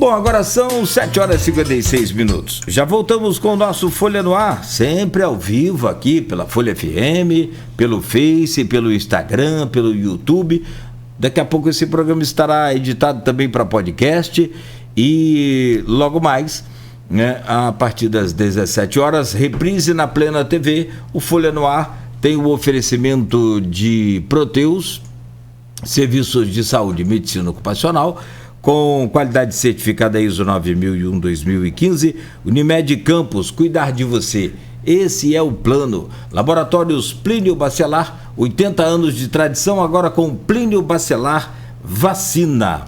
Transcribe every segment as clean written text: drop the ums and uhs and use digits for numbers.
Bom, agora são 7 horas e 56 minutos. Já voltamos com o nosso Folha no Ar, sempre ao vivo aqui pela Folha FM, pelo Face, pelo Instagram, pelo YouTube. Daqui a pouco esse programa estará editado também para podcast e logo mais, né, a partir das 17 horas, reprise na Plena TV. O Folha no Ar tem o oferecimento de Proteus, serviços de saúde e medicina ocupacional, com qualidade certificada ISO 9001-2015, Unimed Campos, cuidar de você. Esse é o plano. Laboratórios Plínio Bacelar, 80 anos de tradição, agora com Plínio Bacelar Vacina.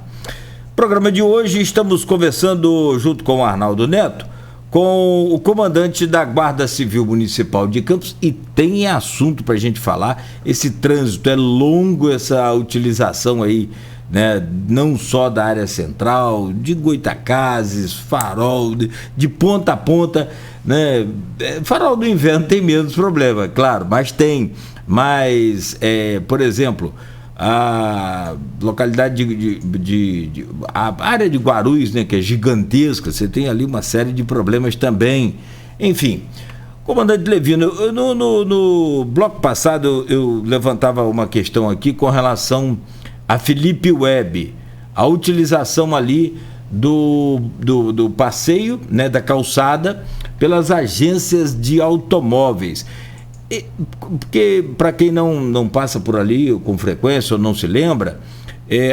Programa de hoje, estamos conversando junto com o Arnaldo Neto, com o comandante da Guarda Civil Municipal de Campos, e tem assunto para a gente falar. Esse trânsito é longo, essa utilização aí, né, não só da área central, de Goitacazes, Farol, de ponta a ponta, né? Farol do Inverno tem menos problema, claro, mas tem. Mas, por exemplo, a localidade a área de Guarulhos, né, que é gigantesca, você tem ali uma série de problemas também. Enfim, comandante Levino, no bloco passado eu levantava uma questão aqui com relação a Felipe Web, a utilização ali do passeio, né, da calçada pelas agências de automóveis. Porque, para quem não passa por ali com frequência ou não se lembra,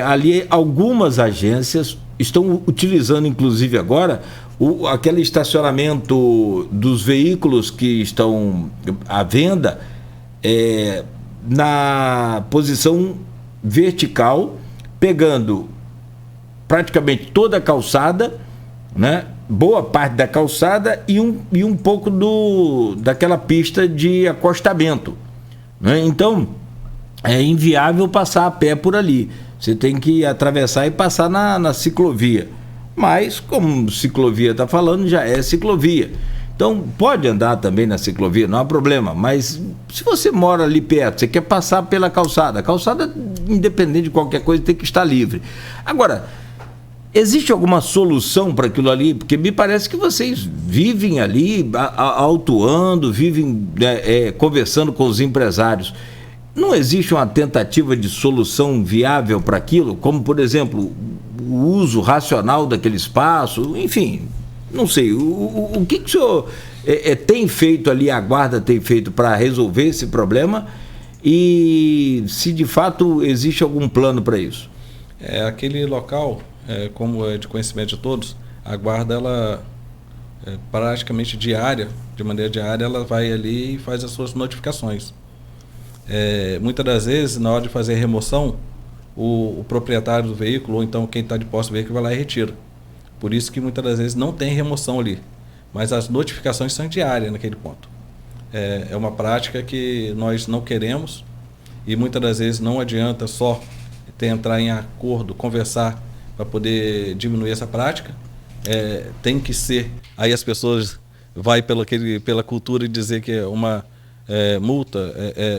ali algumas agências estão utilizando, inclusive agora, aquele estacionamento dos veículos que estão à venda na posição vertical, pegando praticamente toda a calçada, né? Boa parte da calçada e um pouco daquela pista de acostamento, né? Então é inviável passar a pé por ali, você tem que atravessar e passar na ciclovia, mas como ciclovia está falando, já é ciclovia, então pode andar também na ciclovia, não há problema. Mas se você mora ali perto, você quer passar pela calçada, a calçada, independente de qualquer coisa, tem que estar livre. Agora, existe alguma solução para aquilo ali? Porque me parece que vocês vivem ali autuando, vivem conversando com os empresários. Não existe uma tentativa de solução viável para aquilo? Como, por exemplo, o uso racional daquele espaço, enfim... Não sei, o que o senhor tem feito ali, a Guarda tem feito para resolver esse problema, e se de fato existe algum plano para isso? Aquele local, como é de conhecimento de todos, a Guarda, ela praticamente diária, de maneira diária, ela vai ali e faz as suas notificações. Muitas das vezes, na hora de fazer a remoção, o proprietário do veículo, ou então quem está de posse do veículo, vai lá e retira. Por isso que muitas das vezes não tem remoção ali, mas as notificações são diárias naquele ponto. É uma prática que nós não queremos, e muitas das vezes não adianta só entrar em acordo, conversar para poder diminuir essa prática. Tem que ser, aí as pessoas vai pela cultura de dizer que é uma multa,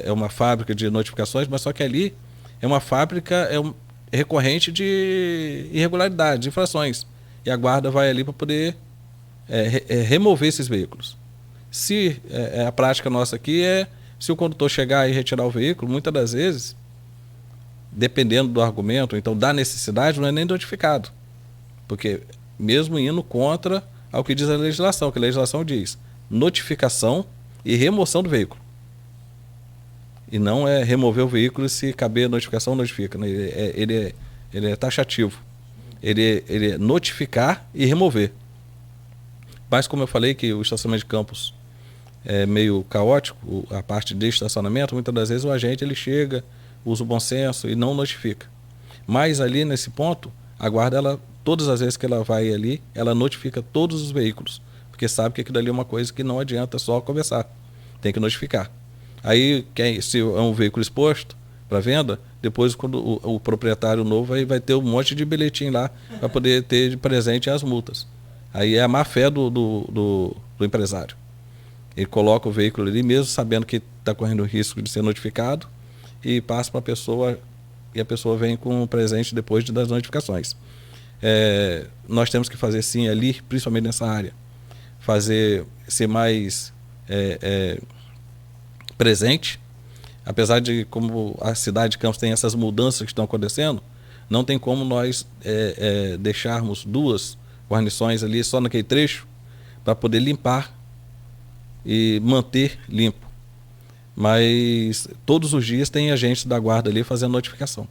é uma fábrica de notificações, mas só que ali é uma fábrica recorrente de irregularidades, de infrações. E a Guarda vai ali para poder remover esses veículos. Se a prática nossa aqui se o condutor chegar e retirar o veículo, muitas das vezes, dependendo do argumento, então da necessidade, não é nem notificado. Porque mesmo indo contra ao que diz a legislação, que a legislação diz notificação e remoção do veículo. E não é remover o veículo, se caber a notificação, notifica. Ele é taxativo. Ele é notificar e remover. Mas como eu falei que o estacionamento de campos é meio caótico, a parte de estacionamento, muitas das vezes o agente ele chega, usa o bom senso e não notifica. Mas ali nesse ponto, a Guarda, todas as vezes que ela vai ali, ela notifica todos os veículos, porque sabe que aquilo ali é uma coisa que não adianta só conversar, tem que notificar. Aí, se é um veículo exposto para venda, depois quando o proprietário novo vai ter um monte de bilhetinho lá para poder ter de presente as multas. Aí é a má fé do empresário. Ele coloca o veículo ali mesmo sabendo que está correndo o risco de ser notificado e passa para a pessoa, e a pessoa vem com o presente depois das notificações. nós temos que fazer sim ali, principalmente nessa área, ser mais presente, apesar de como a cidade de Campos tem essas mudanças que estão acontecendo, não tem como nós deixarmos 2 guarnições ali só naquele trecho para poder limpar e manter limpo. Mas todos os dias tem agentes da guarda ali fazendo notificação.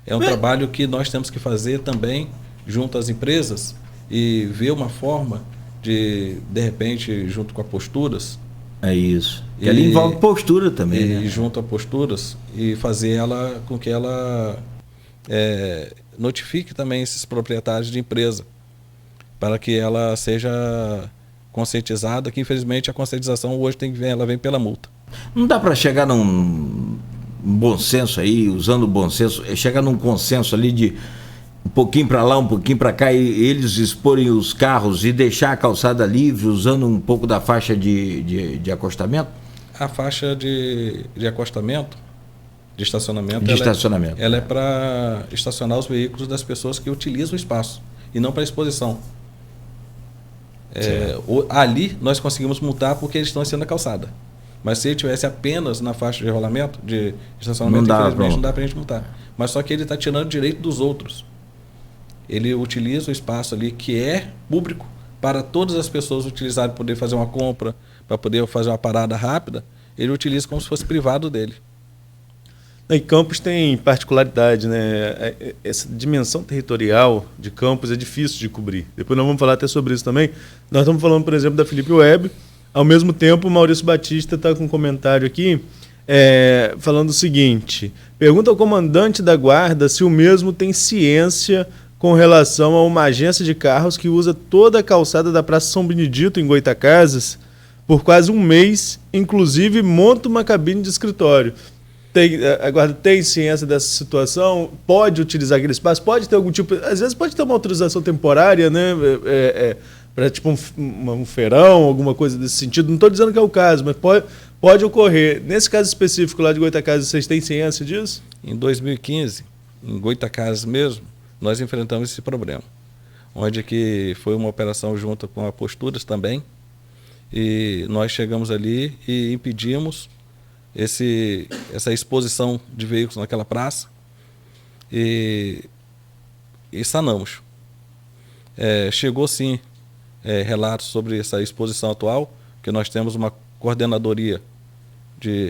É um trabalho que nós temos que fazer também junto às empresas e ver uma forma de repente, junto com a posturas. É isso. Que ali envolve postura também, né? E junto a posturas e fazer ela com que ela notifique também esses proprietários de empresa para que ela seja conscientizada, que infelizmente a conscientização hoje ela vem pela multa. Não dá para chegar num bom senso aí, usando o bom senso, chegar num consenso ali de um pouquinho para lá, um pouquinho para cá, e eles exporem os carros e deixar a calçada livre, usando um pouco da faixa de acostamento? A faixa de acostamento, de estacionamento, ela é para estacionar os veículos das pessoas que utilizam o espaço e não para exposição. Ali nós conseguimos multar porque eles estão sendo na calçada. Mas se ele tivesse apenas na faixa de rolamento, de estacionamento, infelizmente não dá para a gente multar. Mas só que ele está tirando o direito dos outros. Ele utiliza o espaço ali que é público para todas as pessoas utilizarem, poder fazer uma compra, para poder fazer uma parada rápida, ele utiliza como se fosse privado dele. E Campos tem particularidade, né? Essa dimensão territorial de Campos é difícil de cobrir. Depois nós vamos falar até sobre isso também. Nós estamos falando, por exemplo, da Felipe Web. Ao mesmo tempo, o Maurício Batista está com um comentário aqui, falando o seguinte: pergunta ao comandante da guarda se o mesmo tem ciência com relação a uma agência de carros que usa toda a calçada da Praça São Benedito, em Goitacazes, por quase um mês, inclusive monta uma cabine de escritório. A guarda tem ciência dessa situação? Pode utilizar aquele espaço? Pode ter algum tipo... Às vezes pode ter uma autorização temporária, né? Para tipo um feirão, alguma coisa desse sentido. Não estou dizendo que é o caso, mas pode ocorrer. Nesse caso específico lá de Goitacazes, vocês têm ciência disso? Em 2015, em Goitacazes mesmo, nós enfrentamos esse problema, onde que foi uma operação junto com a Posturas também, e nós chegamos ali e impedimos essa exposição de veículos naquela praça e sanamos. Chegou sim relatos sobre essa exposição atual, que nós temos uma coordenadoria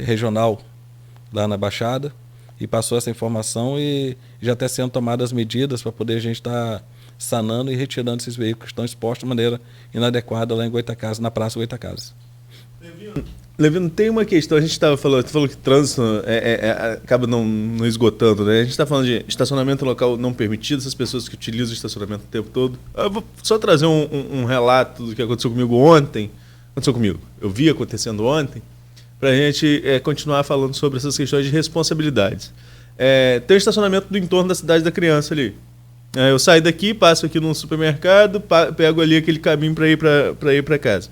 regional lá na Baixada, e passou essa informação e já está sendo tomadas medidas para poder a gente estar sanando e retirando esses veículos que estão expostos de maneira inadequada lá em Goitacazes, na Praça Goitacazes. Levino, tem uma questão, a gente estava falando, tu falou que trânsito acaba não esgotando, né? A gente está falando de estacionamento local não permitido, essas pessoas que utilizam o estacionamento o tempo todo. Eu vou só trazer um relato do que aconteceu comigo ontem. Eu vi acontecendo ontem, para a gente continuar falando sobre essas questões de responsabilidades. Tem o estacionamento do entorno da cidade da criança ali. Eu saio daqui, passo aqui num supermercado, pego ali aquele caminho para ir para casa.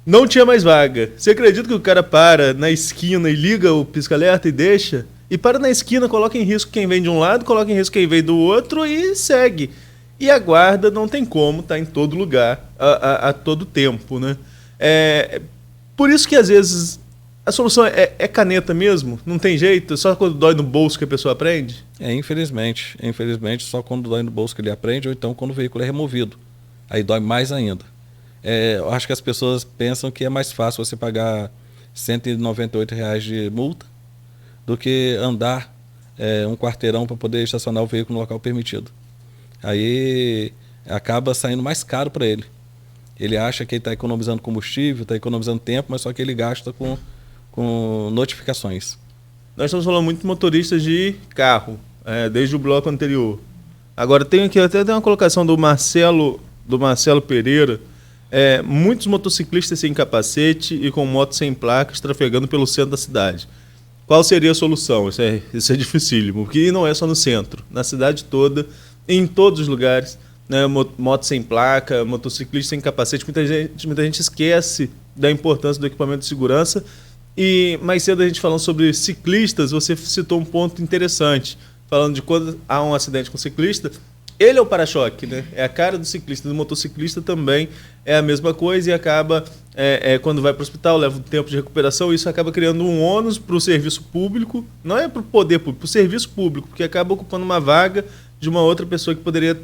Não tinha mais vaga. Você acredita que o cara para na esquina e liga o pisca-alerta e deixa? E para na esquina, coloca em risco quem vem de um lado, coloca em risco quem vem do outro e segue. E a guarda não tem como estar em todo lugar, a todo tempo, né? Por isso que às vezes a solução é caneta mesmo, não tem jeito, só quando dói no bolso que a pessoa aprende? Infelizmente, só quando dói no bolso que ele aprende, ou então quando o veículo é removido. Aí dói mais ainda. Eu acho que as pessoas pensam que é mais fácil você pagar R$ 198 de multa do que andar um quarteirão para poder estacionar o veículo no local permitido. Aí acaba saindo mais caro para ele. Ele acha que ele está economizando combustível, está economizando tempo, mas só que ele gasta com notificações. Nós estamos falando muito de motoristas de carro, desde o bloco anterior. Agora tem aqui até uma colocação do Marcelo Pereira. Muitos motociclistas sem capacete e com moto sem placas trafegando pelo centro da cidade. Qual seria a solução? Isso é dificílimo, porque não é só no centro, na cidade toda, em todos os lugares, né? Moto sem placa, motociclista sem capacete, muita gente esquece da importância do equipamento de segurança. E mais cedo a gente falando sobre ciclistas, você citou um ponto interessante, falando de quando há um acidente com ciclista, Ele é o para-choque, né? É a cara do ciclista, do motociclista também é a mesma coisa e acaba, quando vai para o hospital, leva um tempo de recuperação, isso acaba criando um ônus para o serviço público, não é para o poder público, para o serviço público, porque acaba ocupando uma vaga de uma outra pessoa que poderia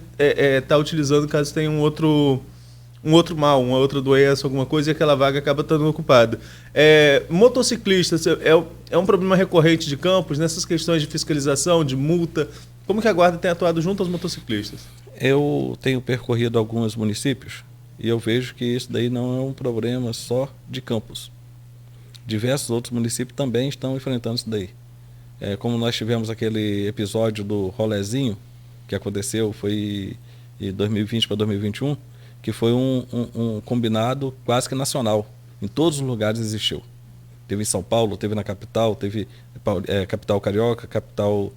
estar utilizando caso tenha um outro mal, uma outra doença, alguma coisa, e aquela vaga acaba estando ocupada. Motociclistas é um problema recorrente de Campos, nessas questões de fiscalização, de multa. Como que a Guarda tem atuado junto aos motociclistas? Eu tenho percorrido alguns municípios e eu vejo que isso daí não é um problema só de Campos. Diversos outros municípios também estão enfrentando isso daí. Como nós tivemos aquele episódio do rolezinho, que aconteceu, foi em 2020 para 2021, que foi um combinado quase que nacional. Em todos os lugares existiu. Teve em São Paulo, teve na capital, teve capital carioca, capital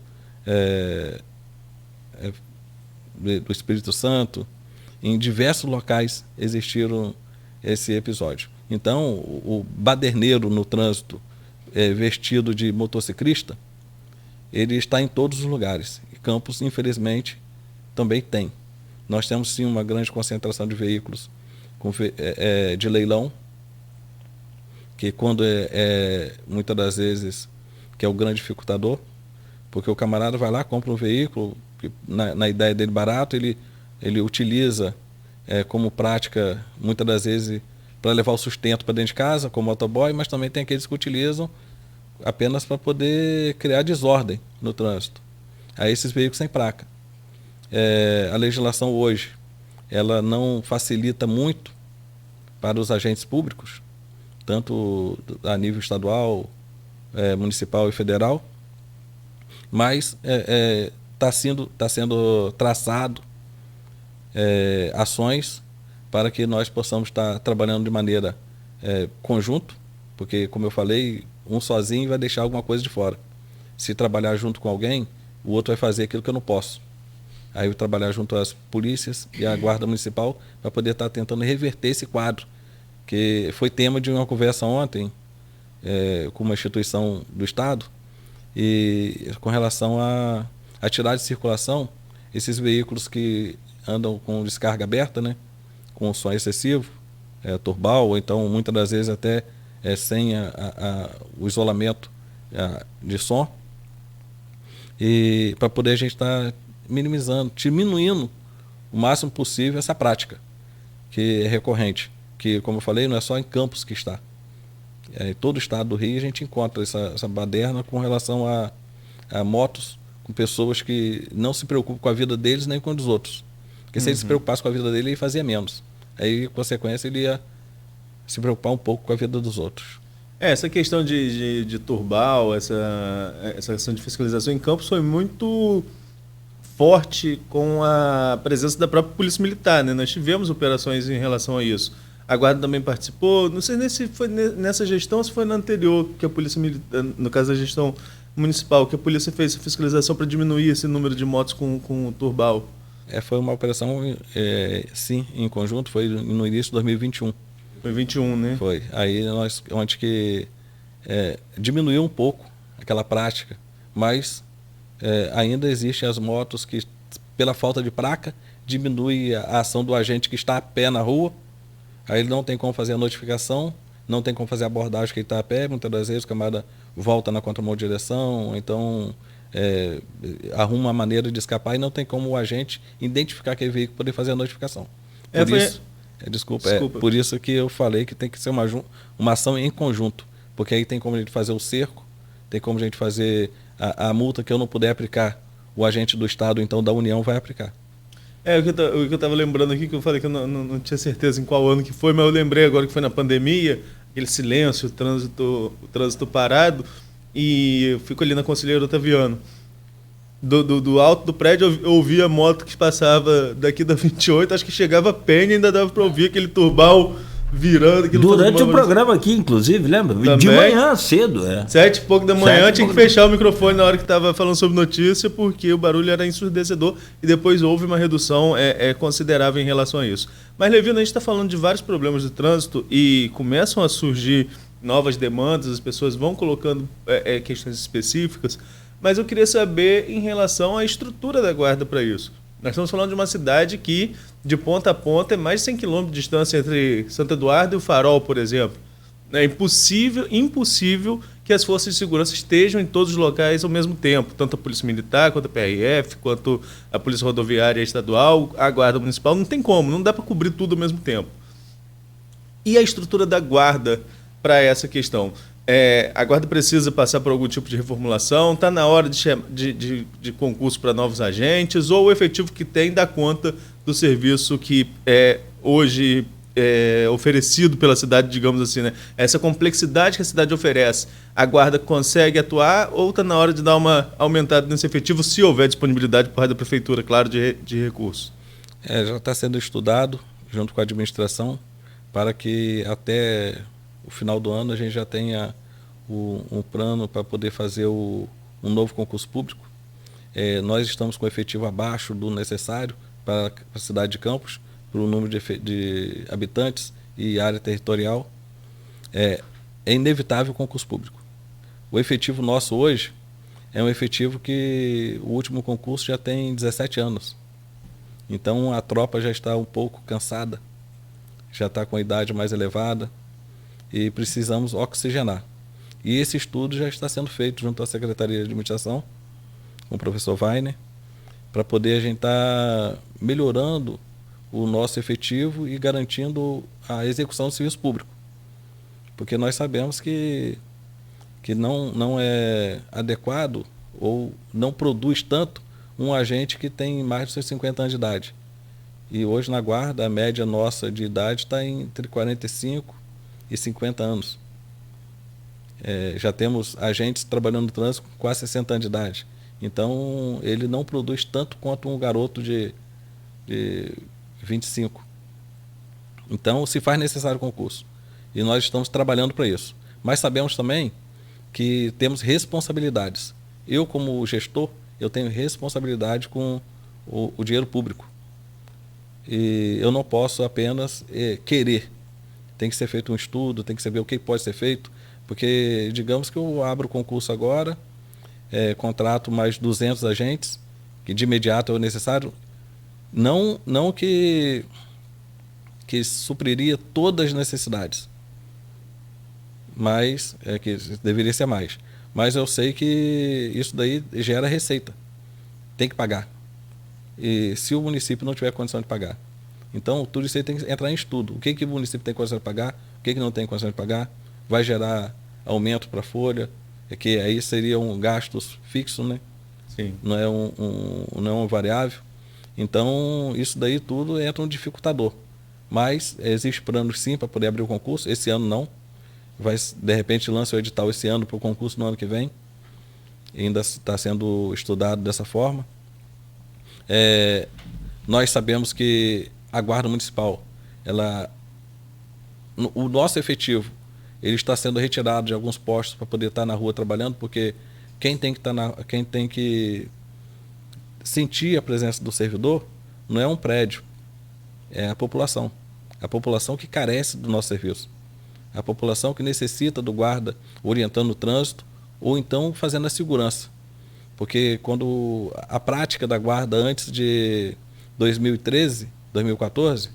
do Espírito Santo. Em diversos locais existiram esse episódio. Então, o baderneiro no trânsito vestido de motociclista, ele está em todos os lugares. E Campos, infelizmente, também tem. Nós temos sim uma grande concentração de veículos de leilão, que quando muitas das vezes que é o grande dificultador, porque o camarada vai lá, compra um veículo, que na ideia dele barato, ele utiliza como prática, muitas das vezes, para levar o sustento para dentro de casa, como motoboy, mas também tem aqueles que utilizam apenas para poder criar desordem no trânsito. Aí esses veículos sem placa. A legislação hoje, ela não facilita muito para os agentes públicos, tanto a nível estadual, municipal e federal, mas está sendo traçado ações para que nós possamos estar trabalhando de maneira conjunto, porque, como eu falei, um sozinho vai deixar alguma coisa de fora. Se trabalhar junto com alguém, o outro vai fazer aquilo que eu não posso. Aí eu trabalhar junto às polícias e à Guarda Municipal para poder estar tentando reverter esse quadro, que foi tema de uma conversa ontem com uma instituição do Estado, e com relação a tirar de circulação esses veículos que andam com descarga aberta, né, com som excessivo, turbal, ou então muitas das vezes até sem o isolamento de som, e para poder a gente estar minimizando, diminuindo o máximo possível essa prática, que é recorrente, que, como eu falei, não é só em Campos que está. Em todo o estado do Rio a gente encontra essa baderna com relação a motos, com pessoas que não se preocupam com a vida deles nem com a dos outros. Porque se ele se preocupasse com a vida dele, ele fazia menos. Aí, com consequência, ele ia se preocupar um pouco com a vida dos outros. Essa questão de turbal, essa questão de fiscalização em Campos foi muito forte com a presença da própria Polícia Militar, né? Nós tivemos operações em relação a isso. A Guarda também participou, não sei nem se foi nessa gestão ou se foi na anterior, que a Polícia Militar, no caso da gestão municipal, que a polícia fez a fiscalização para diminuir esse número de motos com o turbal. Foi uma operação, sim, em conjunto, foi no início de 2021. Foi 21, né? Foi. Aí onde que diminuiu um pouco aquela prática, mas ainda existem as motos que, pela falta de placa, diminui a ação do agente que está a pé na rua. Aí ele não tem como fazer a notificação, não tem como fazer a abordagem que ele está a pé. Muitas das vezes o camarada volta na contramão de direção, ou então arruma uma maneira de escapar e não tem como o agente identificar aquele veículo para poder fazer a notificação. Por isso que eu falei que tem que ser uma ação em conjunto, porque aí tem como a gente fazer o cerco, tem como a gente fazer a multa que eu não puder aplicar, o agente do Estado, então da União, vai aplicar. O que eu estava lembrando aqui, que eu falei que eu não tinha certeza em qual ano que foi, mas eu lembrei agora que foi na pandemia, aquele silêncio, o trânsito parado, e eu fico ali na Conselheiro Otaviano. Do alto do prédio eu ouvia a moto que passava daqui da 28, acho que chegava a Penha e ainda dava para ouvir aquele turbal virando. Durante o programa aqui, inclusive, lembra? Também, de manhã, cedo. 7 e pouco da manhã, tinha que fechar o microfone na hora que estava falando sobre notícia, porque o barulho era ensurdecedor e depois houve uma redução considerável em relação a isso. Mas, Levino, a gente está falando de vários problemas de trânsito e começam a surgir novas demandas, as pessoas vão colocando questões específicas, mas eu queria saber em relação à estrutura da Guarda para isso. Nós estamos falando de uma cidade que, de ponta a ponta, é mais de 100 quilômetros de distância entre Santo Eduardo e o Farol, por exemplo. É impossível que as forças de segurança estejam em todos os locais ao mesmo tempo, tanto a Polícia Militar, quanto a PRF, quanto a Polícia Rodoviária Estadual, a Guarda Municipal. Não tem como, não dá para cobrir tudo ao mesmo tempo. E a estrutura da Guarda para essa questão? A Guarda precisa passar por algum tipo de reformulação? Está na hora de concurso para novos agentes? Ou o efetivo que tem dá conta do serviço que hoje oferecido pela cidade, digamos assim, né? Essa complexidade que a cidade oferece, a Guarda consegue atuar ou está na hora de dar uma aumentada nesse efetivo, se houver disponibilidade por parte da Prefeitura, claro, de recursos? Já está sendo estudado junto com a administração para que até o final do ano a gente já tenha um plano para poder fazer um novo concurso público. Nós estamos com efetivo abaixo do necessário para a cidade de Campos, pelo número de habitantes e área territorial. É inevitável o concurso público. O efetivo nosso hoje é um efetivo que o último concurso já tem 17 anos. Então a tropa já está um pouco cansada, já está com a idade mais elevada e precisamos oxigenar. E esse estudo já está sendo feito junto à Secretaria de Administração, com o professor Weiner, para poder a gente estar melhorando o nosso efetivo e garantindo a execução do serviço público. Porque nós sabemos que não é adequado ou não produz tanto um agente que tem mais de seus 50 anos de idade. E hoje na Guarda, a média nossa de idade está entre 45 e 50 anos. Já temos agentes trabalhando no trânsito com quase 60 anos de idade. Então, ele não produz tanto quanto um garoto de 25. Então, se faz necessário concurso. E nós estamos trabalhando para isso. Mas sabemos também que temos responsabilidades. Eu, como gestor, eu tenho responsabilidade com o dinheiro público. E eu não posso apenas querer. Tem que ser feito um estudo, tem que saber o que pode ser feito. Porque, digamos que eu abro o concurso agora, contrato mais 200 agentes, que de imediato é necessário. Não que supriria todas as necessidades, mas que deveria ser mais. Mas eu sei que isso daí gera receita. Tem que pagar. E se o município não tiver condição de pagar. Então, tudo isso aí tem que entrar em estudo. O que o município tem condição de pagar, o que não tem condição de pagar, vai gerar aumento para a folha, que aí seria um gasto fixo, né? Sim. Não é um variável. Então, isso daí tudo entra um dificultador. Mas existe planos sim para poder abrir o concurso. Esse ano não. De repente lança o edital esse ano para o concurso no ano que vem. Ainda está sendo estudado dessa forma. Nós sabemos que a Guarda Municipal, o nosso efetivo, ele está sendo retirado de alguns postos para poder estar na rua trabalhando, porque quem tem que sentir a presença do servidor não é um prédio, é a população. A população que carece do nosso serviço. A população que necessita do guarda orientando o trânsito ou então fazendo a segurança. Porque quando a prática da guarda antes de 2013, 2014,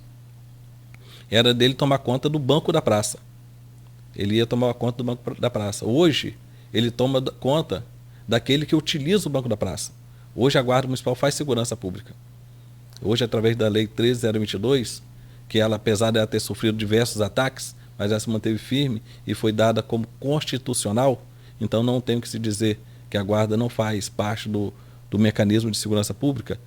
era dele tomar conta do banco da praça. Ele ia tomar conta do banco da praça. Hoje, ele toma conta daquele que utiliza o banco da praça. Hoje, a Guarda Municipal faz segurança pública. Hoje, através da Lei 13.022, que ela, apesar de ela ter sofrido diversos ataques, mas ela se manteve firme e foi dada como constitucional, então não tem o que se dizer que a Guarda não faz parte do mecanismo de segurança pública,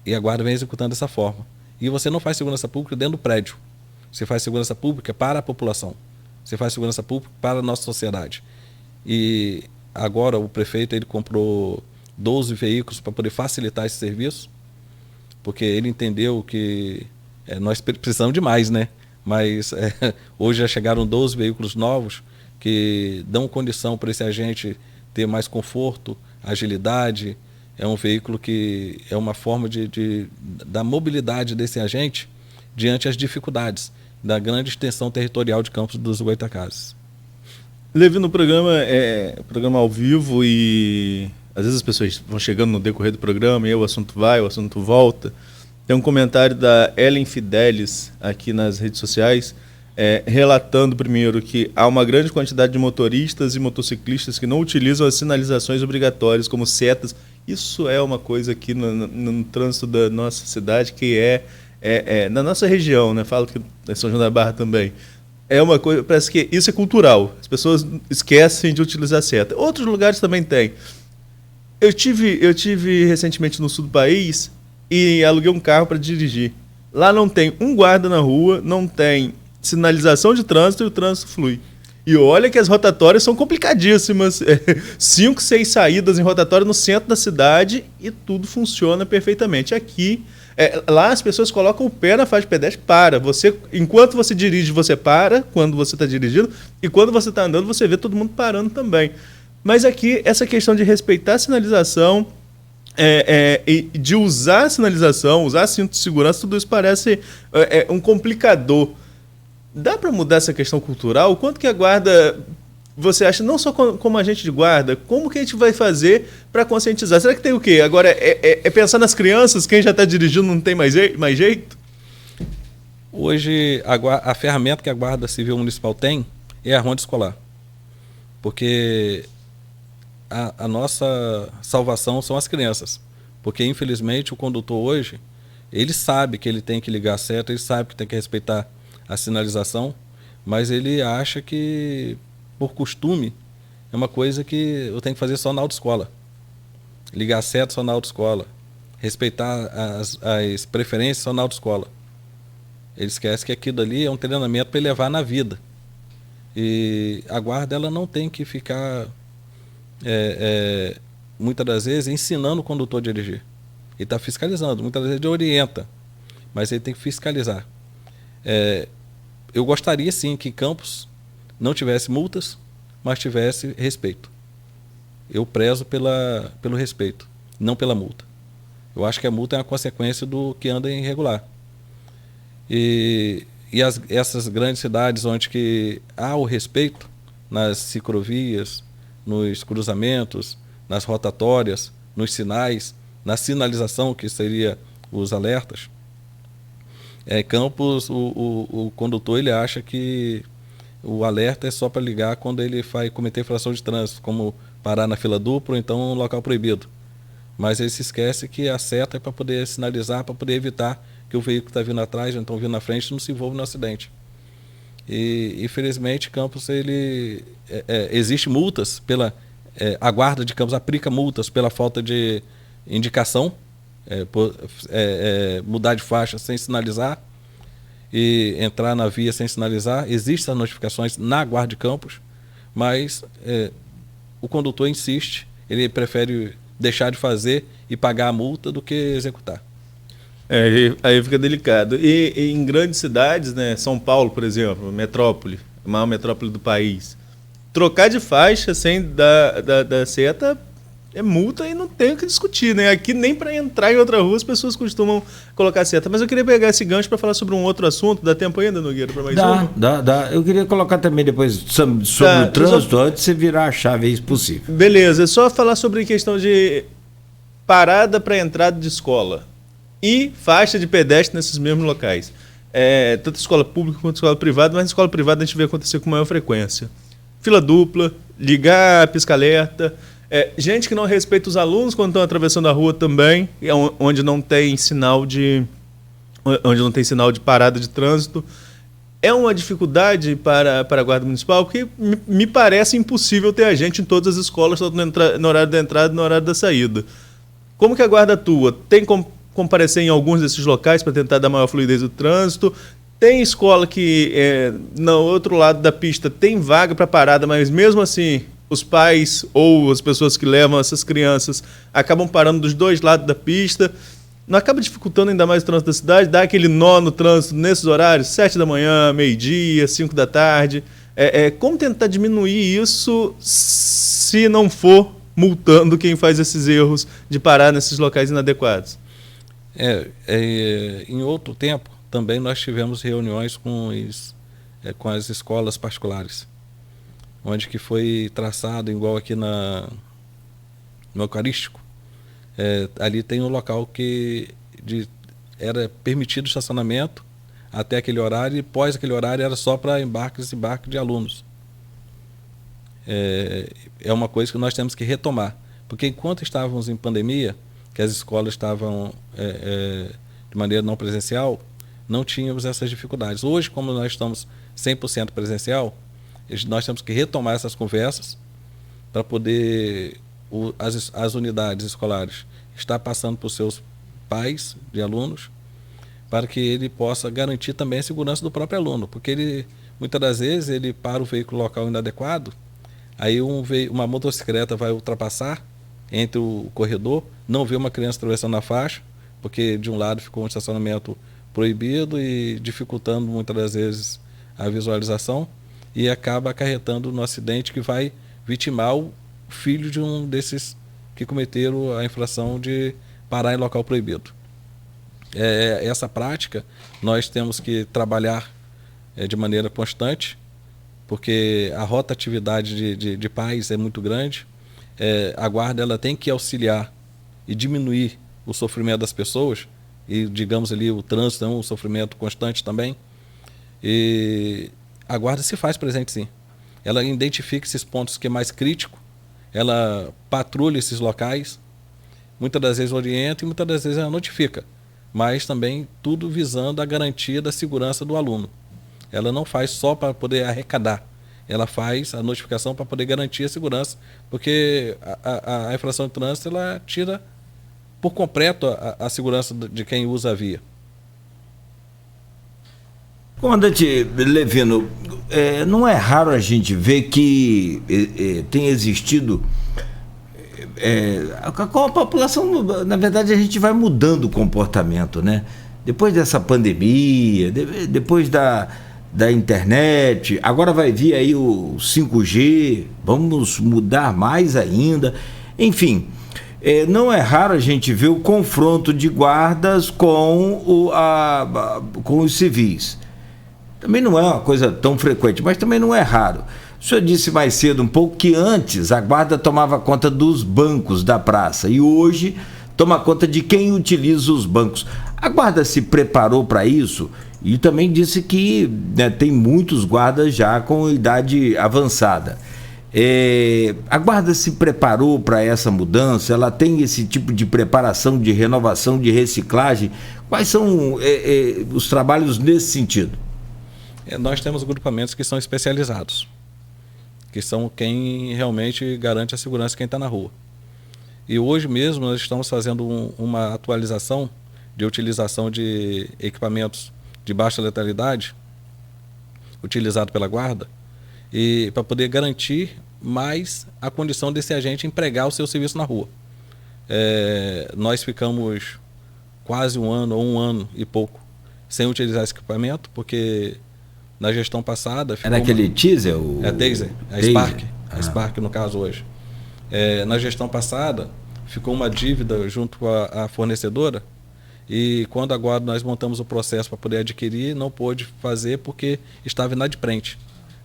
e a Guarda vem executando dessa forma. E você não faz segurança pública dentro do prédio. Você faz segurança pública para a população. Você faz segurança pública para a nossa sociedade. E agora o prefeito ele comprou 12 veículos para poder facilitar esse serviço, porque ele entendeu que nós precisamos de mais, né? Mas hoje já chegaram 12 veículos novos que dão condição para esse agente ter mais conforto, agilidade. É um veículo que é uma forma da mobilidade desse agente diante das dificuldades da grande extensão territorial de Campos dos Goytacazes. Levi, no programa ao vivo e às vezes as pessoas vão chegando no decorrer do programa e aí o assunto vai, o assunto volta. Tem um comentário da Ellen Fidelis aqui nas redes sociais, relatando primeiro que há uma grande quantidade de motoristas e motociclistas que não utilizam as sinalizações obrigatórias como setas. Isso é uma coisa aqui no trânsito da nossa cidade que na nossa região, né? Falo que em São João da Barra também. É uma coisa, parece que isso é cultural. As pessoas esquecem de utilizar seta. Outros lugares também tem. Eu tive recentemente no sul do país e aluguei um carro para dirigir. Lá não tem um guarda na rua, não tem sinalização de trânsito e o trânsito flui. E olha que as rotatórias são complicadíssimas. 5, 6 saídas em rotatória no centro da cidade e tudo funciona perfeitamente. Aqui, lá as pessoas colocam o pé na faixa de pedestre, para. Enquanto você dirige, você para, quando você está dirigindo, e quando você está andando, você vê todo mundo parando também. Mas aqui, essa questão de respeitar a sinalização, e de usar a sinalização, usar cinto de segurança, tudo isso parece um complicador. Dá para mudar essa questão cultural? O quanto que a guarda, você acha, não só como agente de guarda, como que a gente vai fazer para conscientizar? Será que tem o quê? Agora, pensar nas crianças, quem já está dirigindo não tem mais jeito? Hoje, a ferramenta que a Guarda Civil Municipal tem é a ronda escolar. Porque a nossa salvação são as crianças. Porque, infelizmente, o condutor hoje, ele sabe que ele tem que ligar a seta, ele sabe que tem que respeitar a sinalização, mas ele acha que, por costume, é uma coisa que eu tenho que fazer só na autoescola. Ligar a seta só na autoescola. Respeitar as preferências só na autoescola. Ele esquece que aquilo ali é um treinamento para ele levar na vida. E a guarda, ela não tem que ficar, muitas das vezes, ensinando o condutor a dirigir. Ele está fiscalizando, muitas vezes ele orienta, mas ele tem que fiscalizar. Eu gostaria sim que Campos não tivesse multas, mas tivesse respeito. Eu prezo pelo respeito, não pela multa. Eu acho que a multa é uma consequência do que anda irregular. E essas grandes cidades onde que há o respeito nas ciclovias, nos cruzamentos, nas rotatórias, nos sinais, na sinalização, que seria os alertas, Campos, o condutor, ele acha que o alerta é só para ligar quando ele vai cometer infração de trânsito, como parar na fila dupla ou então um local proibido. Mas ele se esquece que a seta é para poder sinalizar, para poder evitar que o veículo está vindo atrás ou então vindo na frente não se envolva no acidente. E, infelizmente, Campos, existe multas a guarda de Campos aplica multas pela falta de indicação, mudar de faixa sem sinalizar e entrar na via sem sinalizar. Existem as notificações na guarda de Campos, mas o condutor insiste, ele prefere deixar de fazer e pagar a multa do que executar. Aí fica delicado. E em grandes cidades, né, São Paulo, por exemplo, metrópole, a maior metrópole do país, trocar de faixa sem da seta é multa e não tem o que discutir, né? Aqui nem para entrar em outra rua as pessoas costumam colocar seta. Mas eu queria pegar esse gancho para falar sobre um outro assunto. Dá tempo ainda, Nogueira, para mais um? Dá. Eu queria colocar também depois sobre o trânsito, antes de você virar a chave, é isso possível. Beleza, é só falar sobre questão de parada para entrada de escola e faixa de pedestre nesses mesmos locais. Tanto escola pública quanto escola privada, mas na escola privada a gente vê acontecer com maior frequência. Fila dupla, ligar a pisca-alerta, gente que não respeita os alunos quando estão atravessando a rua também, onde não tem sinal de parada de trânsito. É uma dificuldade para a Guarda Municipal, porque me parece impossível ter agente em todas as escolas, tanto no horário da entrada e no horário da saída. Como que a Guarda atua? Tem como comparecer em alguns desses locais para tentar dar maior fluidez do trânsito? Tem escola que, no outro lado da pista, tem vaga para parada, mas mesmo assim, os pais ou as pessoas que levam essas crianças acabam parando dos dois lados da pista. Não acaba dificultando ainda mais o trânsito da cidade? Dá aquele nó no trânsito nesses horários, 7 da manhã, meio-dia, 5 da tarde. Como tentar diminuir isso se não for multando quem faz esses erros de parar nesses locais inadequados? Em outro tempo, também nós tivemos reuniões com as escolas particulares, onde que foi traçado, igual aqui no Eucarístico, ali tem um local que era permitido estacionamento até aquele horário, e pós aquele horário era só para embarques e desembarques de alunos. É uma coisa que nós temos que retomar, porque enquanto estávamos em pandemia, que as escolas estavam de maneira não presencial, não tínhamos essas dificuldades. Hoje, como nós estamos 100% presencial, nós temos que retomar essas conversas para poder as unidades escolares estar passando para os seus pais de alunos, para que ele possa garantir também a segurança do próprio aluno, porque muitas das vezes ele para o veículo local inadequado, aí uma motocicleta vai ultrapassar entre o corredor, não vê uma criança atravessando a faixa, porque de um lado ficou um estacionamento proibido e dificultando muitas das vezes a visualização, e acaba acarretando no acidente que vai vitimar o filho de um desses que cometeram a infração de parar em local proibido. Essa prática nós temos que trabalhar de maneira constante, porque a rotatividade de pais é muito grande. A guarda ela tem que auxiliar e diminuir o sofrimento das pessoas, e digamos ali o trânsito é um sofrimento constante também, e a guarda se faz presente sim. Ela identifica esses pontos que é mais crítico, ela patrulha esses locais, muitas das vezes orienta e muitas das vezes ela notifica, mas também tudo visando a garantia da segurança do aluno. Ela não faz só para poder arrecadar, ela faz a notificação para poder garantir a segurança, porque a infração de trânsito ela tira por completo a segurança de quem usa a via. Comandante Levino, não é raro a gente ver que tem existido com a população, na verdade a gente vai mudando o comportamento, né? Depois dessa pandemia, depois da internet, agora vai vir aí o 5G, vamos mudar mais ainda, enfim, não é raro a gente ver o confronto de guardas com os civis. Também não é uma coisa tão frequente, mas também não é raro. O senhor disse mais cedo um pouco que antes a guarda tomava conta dos bancos da praça e hoje toma conta de quem utiliza os bancos. A guarda se preparou para isso e também disse que tem muitos guardas já com idade avançada. A guarda se preparou para essa mudança? Ela tem esse tipo de preparação, de renovação, de reciclagem? Quais são os trabalhos nesse sentido? Nós temos agrupamentos que são especializados, que são quem realmente garante a segurança de quem está na rua. E hoje mesmo nós estamos fazendo uma atualização de utilização de equipamentos de baixa letalidade utilizado pela guarda, e para poder garantir mais a condição desse agente empregar o seu serviço na rua. Nós ficamos quase um ano e pouco sem utilizar esse equipamento, porque na gestão passada... Era aquele Teaser? Taser, Spark. A Spark no caso hoje. Na gestão passada ficou uma dívida junto à fornecedora, e quando agora nós montamos o processo para poder adquirir, não pôde fazer porque estava inadimplente.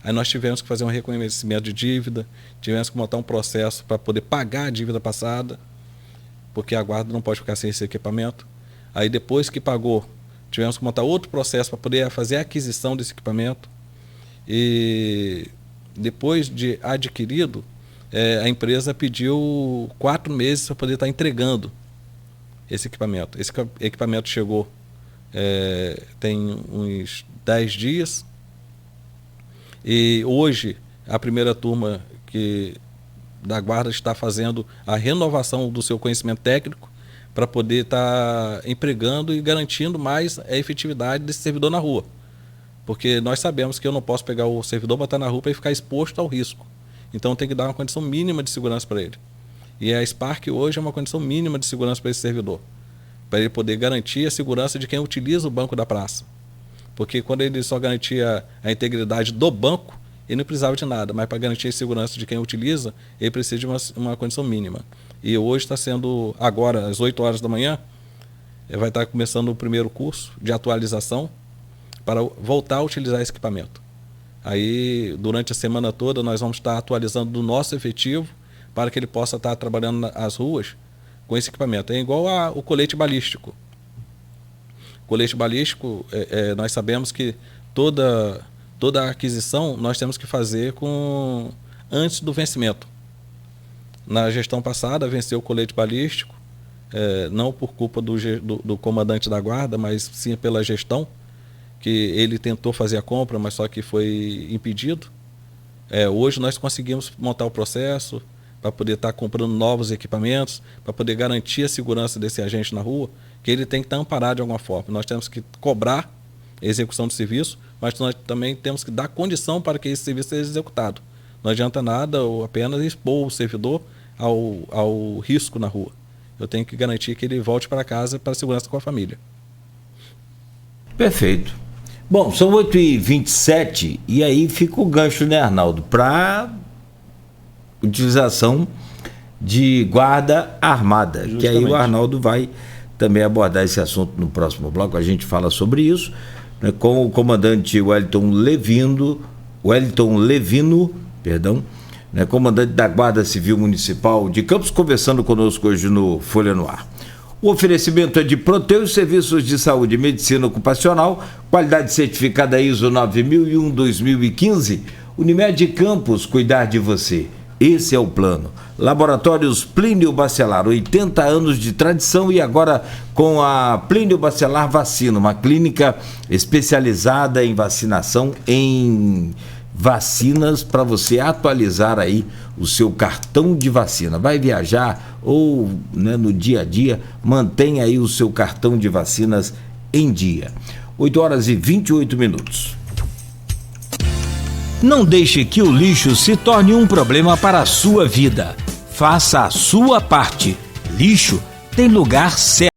Aí nós tivemos que fazer um reconhecimento de dívida, tivemos que montar um processo para poder pagar a dívida passada, porque a guarda não pode ficar sem esse equipamento. Aí depois que pagou, tivemos que montar outro processo para poder fazer a aquisição desse equipamento. E depois de adquirido, a empresa pediu 4 meses para poder estar entregando esse equipamento. Esse equipamento chegou tem uns 10 dias. E hoje a primeira turma da guarda está fazendo a renovação do seu conhecimento técnico para poder estar empregando e garantindo mais a efetividade desse servidor na rua. Porque nós sabemos que eu não posso pegar o servidor, botar na rua e ficar exposto ao risco. Então tem que dar uma condição mínima de segurança para ele. E a Spark hoje é uma condição mínima de segurança para esse servidor, para ele poder garantir a segurança de quem utiliza o banco da praça. Porque quando ele só garantia a integridade do banco, ele não precisava de nada, mas para garantir a segurança de quem utiliza, ele precisa de uma condição mínima. E hoje está sendo, agora, às 8 horas da manhã, vai estar começando o primeiro curso de atualização para voltar a utilizar esse equipamento. Aí, durante a semana toda, nós vamos estar atualizando do nosso efetivo para que ele possa estar trabalhando nas ruas com esse equipamento. É igual o colete balístico. O colete balístico, nós sabemos que toda a aquisição nós temos que fazer antes do vencimento. Na gestão passada venceu o colete balístico, não por culpa do comandante da guarda, mas sim pela gestão, que ele tentou fazer a compra, mas só que foi impedido. Hoje nós conseguimos montar o processo para poder estar comprando novos equipamentos, para poder garantir a segurança desse agente na rua, que ele tem que estar amparado de alguma forma. Nós temos que cobrar a execução do serviço, mas nós também temos que dar condição para que esse serviço seja executado. Não adianta nada ou apenas expor o servidor ao risco na rua. Eu tenho que garantir que ele volte para casa para a segurança com a família. Perfeito. Bom, são 8h27 e aí fica o gancho, né, Arnaldo, para utilização de guarda armada. Justamente. Que aí o Arnaldo vai também abordar esse assunto no próximo bloco, a gente fala sobre isso, né, com o comandante Wellington Levino, né, comandante da Guarda Civil Municipal de Campos, conversando conosco hoje no Folha no Ar. O oferecimento é de Proteus Serviços de Saúde e Medicina Ocupacional, qualidade certificada ISO 9001-2015, Unimed Campos, cuidar de você. Esse é o plano. Laboratórios Plínio Bacelar, 80 anos de tradição e agora com a Plínio Bacelar Vacina, uma clínica especializada em vacinação, em vacinas para você atualizar aí o seu cartão de vacina. Vai viajar ou, né, no dia a dia, mantenha aí o seu cartão de vacinas em dia. 8h28. Não deixe que o lixo se torne um problema para a sua vida. Faça a sua parte. Lixo tem lugar certo.